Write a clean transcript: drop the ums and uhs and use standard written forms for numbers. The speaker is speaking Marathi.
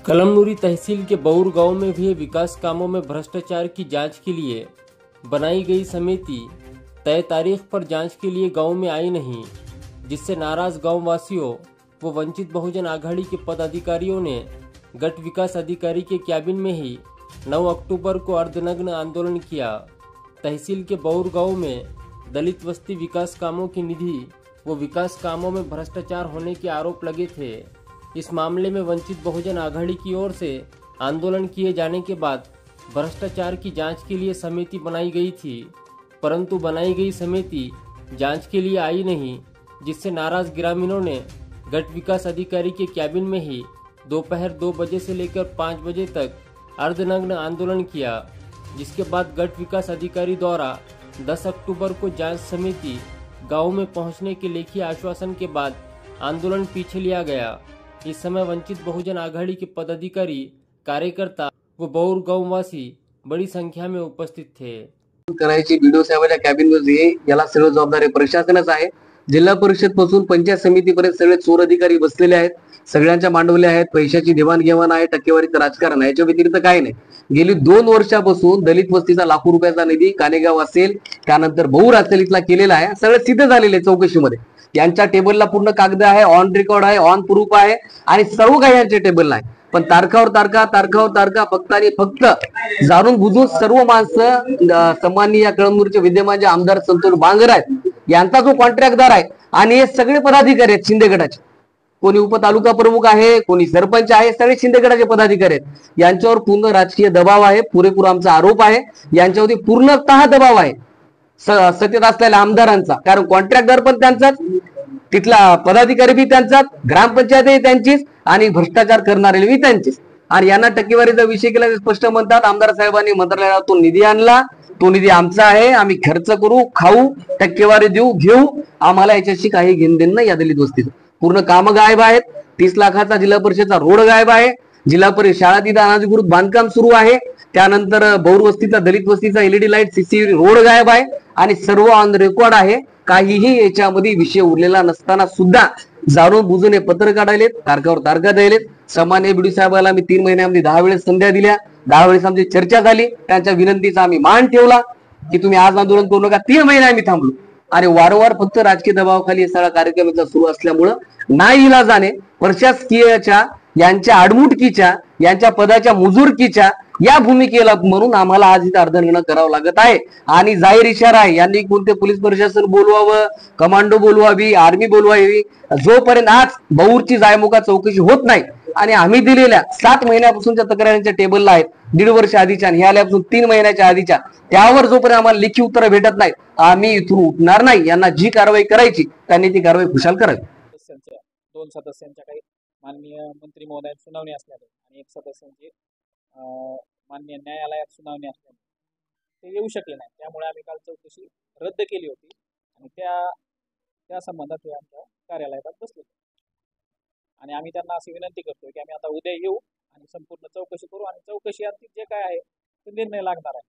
कलमनुरी तहसील के बौर गांव में हुए विकास कामों में भ्रष्टाचार की जांच के लिए बनाई गई समिति तय तारीख पर जांच के लिए गांव में आई नहीं, जिससे नाराज गांव वासियों व वंचित बहुजन आघाड़ी के पदाधिकारियों ने गट विकास अधिकारी के कैबिन में ही 9 अक्टूबर को अर्धनग्न आंदोलन किया। तहसील के बौर गांव में दलित बस्ती विकास कामों की निधि व विकास कामों में भ्रष्टाचार होने के आरोप लगे थे। इस मामले में वंचित बहुजन आघाड़ी की ओर से आंदोलन किए जाने के बाद भ्रष्टाचार की जांच के लिए समिति बनाई गई थी, परंतु बनाई गई समिति जांच के लिए आई नहीं, जिससे नाराज ग्रामीणों ने गट विकास अधिकारी के कैबिन में ही दोपहर 2 बजे से लेकर 5 बजे तक अर्धनग्न आंदोलन किया, जिसके बाद गट विकास अधिकारी द्वारा 10 अक्टूबर को जांच समिति गांव में पहुंचने के लेखी आश्वासन के बाद आंदोलन पीछे लिया गया। इस समय वंचित बहुजन आघाड़ी के पदाधिकारी, कार्यकर्ता व बौर गाववासी बड़ी संख्या में उपस्थित थे। करायची बीडीओ साहेबांच्या कॅबिनमध्ये याला सर्व जबाबदारी प्रशासनाच आहे। जिल्हा परिषद पासून पंचायत समितीपर्यंत सगळे चोर अधिकारी बसलेले आहेत, सगळ्यांच्या मांडवल्या आहेत, पैशाची देवाणघेवाण आहे, टक्केवारीचं राजकारण आहे, याच्या व्यतिरिक्त काही नाही। गेली 2 वर्षापासून दलित वस्तीचा लाखो रुपयाचा निधी कानेगाव असेल, त्यानंतर बौर असेल इथला केलेला आहे, सगळं सिद्ध झालेले चौकशीमध्ये। यांच्या टेबलला पूर्ण कागद आहे, ऑन रेकॉर्ड आहे, ऑन प्रूफ आहे आणि सर्व काही यांच्या टेबलला आहे। पण तारखावर तारखा फक्त आणि फक्त जाणून बुजून सर्व माणसं सन्माननीय कळमनुरीचे विद्यमान जे आमदार संतोष बांगर आहेत यांचा जो कॉन्ट्रॅक्टदार आहे आणि हे सगळे पदाधिकारी आहेत शिंदे गटाचे, कोणी उपतालुका प्रमुख आहे, कोणी सरपंच आहे, सगळे शिंदे गटाचे पदाधिकारी आहेत। यांच्यावर पूर्ण राजकीय दबाव आहे, पुरेपूर आमचा आरोप आहे, यांच्यावरती पूर्णतः दबाव आहे सत्तेत असलेल्या आमदारांचा, कारण कॉन्ट्रॅक्टदार पण त्यांचाच, तिथला पदाधिकारी बी त्यांचाच, ग्रामपंचायतही त्यांचीच आणि भ्रष्टाचार करणारे बी त्यांचेच। आणि यांना टक्केवारीचा विषय केला स्पष्ट म्हणतात, आमदार साहेबांनी मंत्रालयातून निधी आणला, तो निधी आमचा आहे, आम्ही खर्च करू, खाऊ, टक्केवारी देऊ, घेऊ, आम्हाला याच्याशी काही घेणदेण नाही। या दलित वस्तीचं पूर्ण काम गायब आहेत। 30 लाखाचा जिल्हा परिषदचा रोड गायब आहे, जिल्हा परिषद शाळा तिथं अनाधिकृत बांधकाम सुरू आहे, त्यानंतर बौर वस्तीचा दलित वस्तीचा एलईडी लाईट सीसीटीव्ही रोड गायब आहे आणि सर्व ऑन रेकॉर्ड आहे। काहीही याच्यामध्ये विषय उरलेला नसताना सुद्धा जाणून बुजून हे पत्र काढायलेत, तारखावर तारखा द्यायलेत। सामान्य बीडी साहेबाला मी 3 महिन्यामध्ये 10 वेळेस संध्या दिल्या, 10 वेळेस आमची चर्चा झाली, त्यांच्या विनंतीचा आम्ही मान ठेवला की तुम्ही आज आंदोलन करू नका। 3 महिने आम्ही थांबलो आणि वारंवार फक्त राजकीय दबावाखाली सगळा कार्यक्रम सुरू असल्यामुळं नाईलाजाने प्रशासकीयच्या यांच्या आडमुटकीच्या यांच्या पदाच्या मुजूरकीच्या या भूमिकेला म्हणून आम्हाला आज इथं अर्धनग्न करावं लागत आहे। आणि जाहीर इशारा आहे, यांनी कोणते पोलीस प्रशासन बोलवावं, कमांडो बोलवावी, आर्मी बोलवावी, जोपर्यंत आज बौरची जायमुगा चौकशी होत नाही आणि आम्ही दिलेल्या 7 महिन्यापासूनच्या तक्रारींच्या टेबलला आहेत, 1.5 वर्ष आधीच्या आणि ह्या आल्यापासून 3 महिन्याच्या आधीच्या, त्यावर जोपर्यंत आम्हाला लेखी उत्तर भेटत नाही आम्ही इथून उठणार नाही। यांना जी कारवाई करायची त्यांनी ती कारवाई खुशाल करावी। 2 सदस्यांच्या काही माननीय मंत्री महोदयांची सुनावणी असल्याने आणि 1 सदस्यांची माननीय न्यायालयात सुनावणी असल्याने ते येऊ शकले नाही, त्यामुळे आम्ही काल चौकशी रद्द केली होती आणि त्या संबंधात ते आमच्या कार्यालयात बसले आणि आम्ही त्यांना अशी विनंती करतोय की आम्ही आता उद्या येऊ आणि संपूर्ण चौकशी करू आणि चौकशी अंतिम जे काय आहे ते निर्णय लागणार आहे।